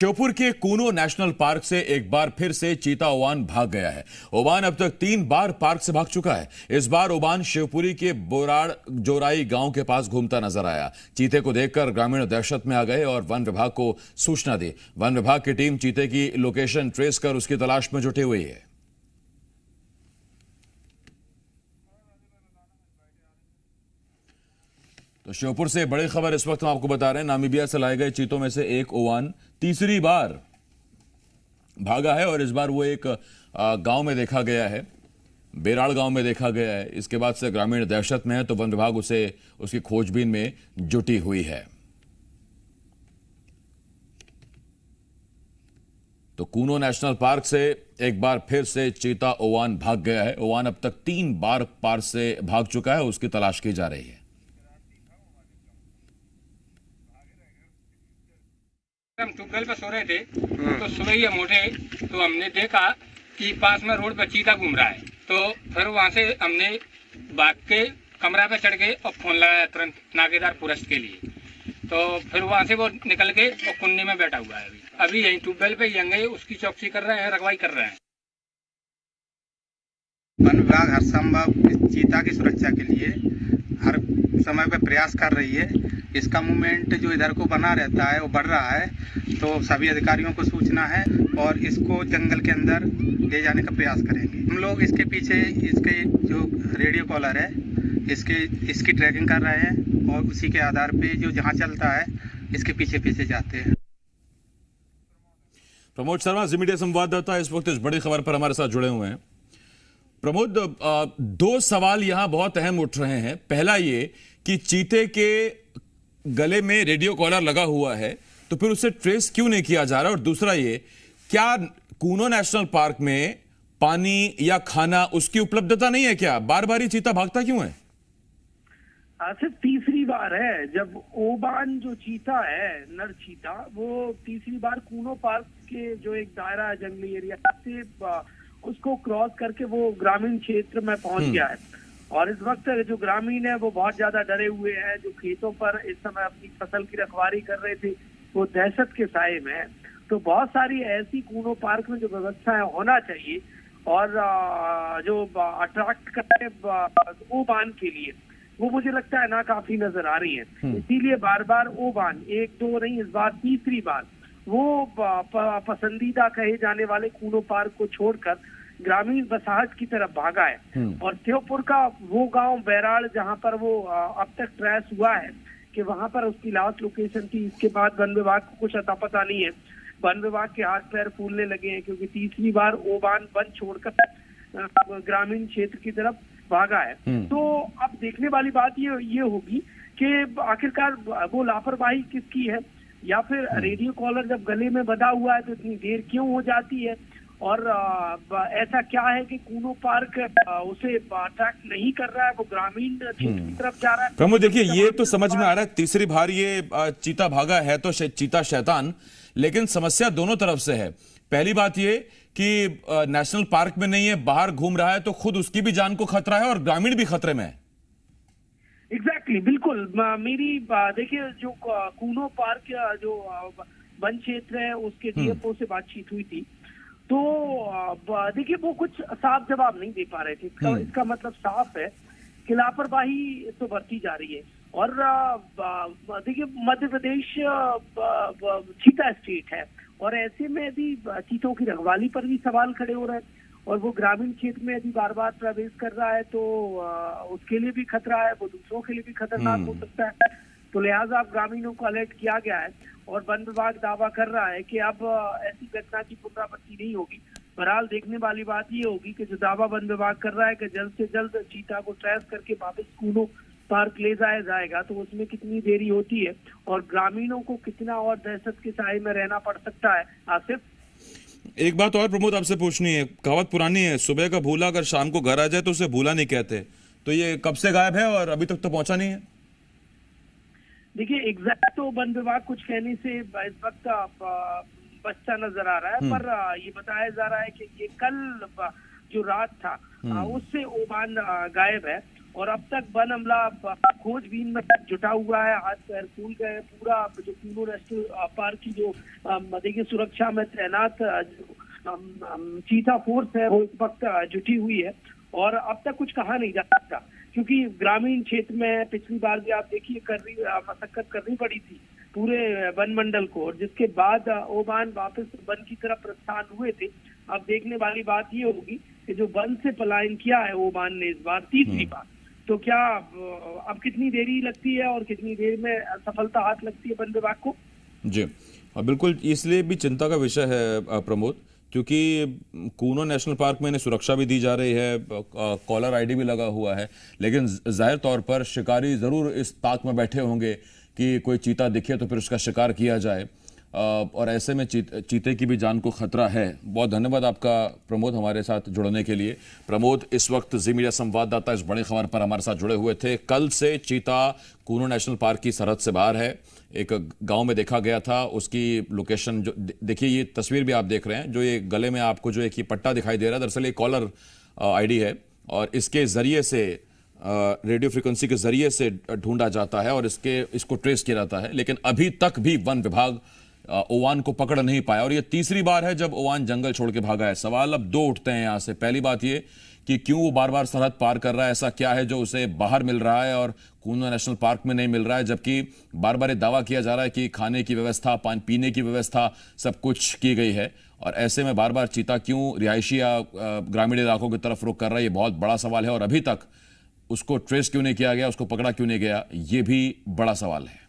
श्योपुर के Kuno national park से एक बार फिर से चीता ओवान भाग गया है। ओवान अब तक 3 बार पार्क से भाग चुका है। इस बार ओवान शिवपुरी के बोराड़ जोराई गांव के पास घूमता नजर आया। चीते को देखकर ग्रामीण दहशत में आ गए और वन विभाग को सूचना दी। वन विभाग की टीम चीते की लोकेशन ट्रेस कर उसकी तलाश में जुटी हुई है। तो श्योपुर से बड़ी खबर इस वक्त हम आपको बता रहे हैं। नामीबिया से लाए गए चीतों में से एक ओवान तीसरी बार भागा है और इस बार वो एक गांव में देखा गया है, बेराड़ गांव में देखा गया है। इसके बाद से ग्रामीण दहशत में है तो वन विभाग उसे उसकी खोजबीन में जुटी हुई है। तो कूनो नेशनल पार्क से एक बार फिर से चीता ओवान भाग गया है। ओवान अब तक 3 बार पार्क से भाग चुका है, उसकी तलाश की जा रही है। हम ट्यूबवेल पे सो रहे थे तो सुबह ही हम उठे तो हमने देखा कि पास में रोड पर चीता घूम रहा है। तो फिर वहाँ से हमने भाग के कमरा पे चढ़ गए और फोन लगाया तुरंत नाकेदार पुरस्त के लिए। तो फिर वहाँ से वो निकल के और कुन्नी में बैठा हुआ है। अभी यही ट्यूबवेल पे यंगे उसकी चौकसी कर रहे हैं, रखवाई कर रहे हैं। वन विभाग हर संभव चीता की सुरक्षा के लिए हर समय पर प्रयास कर रही है। इसका मूवमेंट जो इधर को बना रहता है वो बढ़ रहा है, तो सभी अधिकारियों को सूचना है और इसको जंगल के अंदर ले जाने का प्रयास करेंगे। हम लोग इसके पीछे इसके जो रेडियो कॉलर है इसकी ट्रैकिंग कर रहे हैं और उसी के आधार पे जो जहाँ चलता है इसके पीछे पीछे जाते हैं। प्रमोद शर्मा जी मीडिया संवाददाता इस वक्त इस बड़ी खबर पर हमारे साथ जुड़े हुए हैं। प्रमोद, 2 सवाल यहां बहुत अहम उठ रहे हैं। पहला ये कि चीते के गले में रेडियो कॉलर लगा हुआ है तो फिर उसे ट्रेस क्यों नहीं किया जा रहा, और दूसरा ये, क्या कूनो नेशनल पार्क में पानी या खाना उसकी उपलब्धता नहीं है? क्या बार बार ही चीता भागता क्यों है? सिर्फ तीसरी बार है जब ओबान जो चीता है, नर चीता, वो तीसरी बार कूनो पार्क के जो एक दायरा है जंगली एरिया से उसको क्रॉस करके वो ग्रामीण क्षेत्र में पहुंच गया है। और इस वक्त जो ग्रामीण है वो बहुत ज्यादा डरे हुए हैं। जो खेतों पर इस समय अपनी फसल की रखवाली कर रहे थे वो दहशत के साए में है। तो बहुत सारी ऐसी कूनो पार्क में जो व्यवस्थाएं होना चाहिए और जो अट्रैक्ट करे ओबान के लिए, वो मुझे लगता है ना काफी नजर आ रही है। इसीलिए बार बार ओबान, 1-2 नहीं, इस बार तीसरी बार वो पसंदीदा कहे जाने वाले कूनो पार्क को छोड़कर ग्रामीण बसाहट की तरफ भागा है। और श्योपुर का वो गांव बैराड़ जहां पर वो अब तक ट्रेस हुआ है कि वहां पर उसकी लास्ट लोकेशन थी। इसके बाद वन विभाग को कुछ अता पता नहीं है। वन विभाग के हाथ पैर फूलने लगे हैं क्योंकि तीसरी बार ओबान वन छोड़कर ग्रामीण क्षेत्र की तरफ भागा है। तो अब देखने वाली बात ये होगी कि आखिरकार वो लापरवाही किसकी है, या फिर रेडियो कॉलर जब गले में बंधा हुआ है तो इतनी देर क्यों हो जाती है, और ऐसा क्या है कि कूनो पार्क उसे अट्रैक्ट नहीं कर रहा है, वो ग्रामीण क्षेत्र की तरफ जा रहा है। प्रमोद, देखिए ये तो समझ में आ रहा है तीसरी बार ये चीता भागा है तो चीता शैतान, लेकिन समस्या दोनों तरफ से है। पहली बात ये कि नेशनल पार्क में नहीं है, बाहर घूम रहा है तो खुद उसकी भी जान को खतरा है और ग्रामीण भी खतरे में है। एग्जैक्टली, बिल्कुल। मेरी देखिए, जो कूनो पार्क जो वन क्षेत्र है उसके डीएफओ से बातचीत हुई थी तो देखिए वो कुछ साफ जवाब नहीं दे पा रहे थे। इसका मतलब साफ है कि लापरवाही तो बढ़ती जा रही है। और देखिए मध्य प्रदेश चीता स्टेट है और ऐसे में यदि चीतों की रखवाली पर भी सवाल खड़े हो रहे हैं और वो ग्रामीण क्षेत्र में यदि बार बार प्रवेश कर रहा है तो उसके लिए भी खतरा है, वो दूसरों के लिए भी खतरनाक हो सकता है। तो लिहाजा अब ग्रामीणों को अलर्ट किया गया है और वन विभाग दावा कर रहा है कि अब ऐसी घटना की पुनरावृत्ति नहीं होगी। बहरहाल देखने वाली बात ये होगी कि जो दावा वन विभाग कर रहा है कि जल्द से जल्द चीता को ट्रेस करके वापस कूनो पार्क ले जाया जाएगा, तो उसमें कितनी देरी होती है और ग्रामीणों को कितना और दहशत के साए में रहना पड़ सकता है। आसिफ, एक बात और प्रमोद आपसे पूछनी है। कहावत पुरानी है, सुबह का भूला अगर शाम को घर आ जाए तो उसे भूला नहीं कहते। तो ये कब से गायब है और अभी तक तो पहुंचा नहीं है? देखिए एग्जैक्ट तो वन विभाग कुछ कहने से इस वक्त बचता नजर आ रहा है, पर ये बताया जा रहा है कि ये कल जो रात था उससे ओबान गायब है और अब तक वन अमला खोजबीन में जुटा हुआ है, हाथ पैर फूल गए। पूरा जो कूनो नेशनल पार्क की जो देखिए सुरक्षा में तैनात चीता फोर्स है वो इस वक्त जुटी हुई है और अब तक कुछ कहा नहीं जा सकता, क्योंकि ग्रामीण क्षेत्र में पिछली बार भी आप देखिए मशक्कत करनी पड़ी थी पूरे वन मंडल को, और जिसके बाद ओबान वापस वन की तरफ प्रस्थान हुए थे। अब देखने वाली बात ये होगी कि जो वन से पलायन किया है ओबान ने इस बार तीसरी बार, तो क्या अब कितनी देरी लगती है और कितनी देर में सफलता हाथ लगती है वन विभाग को? जी बिल्कुल, इसलिए भी चिंता का विषय है प्रमोद, क्योंकि कूनो नेशनल पार्क में इन्हें सुरक्षा भी दी जा रही है, कॉलर आईडी भी लगा हुआ है, लेकिन जाहिर तौर पर शिकारी ज़रूर इस ताक में बैठे होंगे कि कोई चीता दिखे तो फिर उसका शिकार किया जाए, और ऐसे में चीते की भी जान को खतरा है। बहुत धन्यवाद आपका प्रमोद हमारे साथ जुड़ने के लिए। प्रमोद इस वक्त जी मीडिया संवाददाता इस बड़ी खबर पर हमारे साथ जुड़े हुए थे। कल से चीता कूनो नेशनल पार्क की सरहद से बाहर है, एक गांव में देखा गया था। उसकी लोकेशन जो देखिए, ये तस्वीर भी आप देख रहे हैं, जो ये गले में आपको जो एक ये पट्टा दिखाई दे रहा है, दरअसल ये कॉलर आईडी है और इसके जरिए से रेडियो फ्रीक्वेंसी के जरिए से ढूंढा जाता है और इसको ट्रेस किया जाता है। लेकिन अभी तक भी वन विभाग ओवान को पकड़ नहीं पाया और ये तीसरी बार है जब ओवान जंगल छोड़ के भागा है। सवाल अब दो उठते हैं यहां से। पहली बात ये कि क्यों वो बार बार सरहद पार कर रहा है, ऐसा क्या है जो उसे बाहर मिल रहा है और कूनो नेशनल पार्क में नहीं मिल रहा है, जबकि बार बार ये दावा किया जा रहा है कि खाने की व्यवस्था, पानी पीने की व्यवस्था सब कुछ की गई है। और ऐसे में बार बार चीता क्यों रिहायशी या ग्रामीण इलाकों की तरफ रुख कर रहा है, ये बहुत बड़ा सवाल है। और अभी तक उसको ट्रेस क्यों नहीं किया गया, उसको पकड़ा क्यों नहीं गया, ये भी बड़ा सवाल है।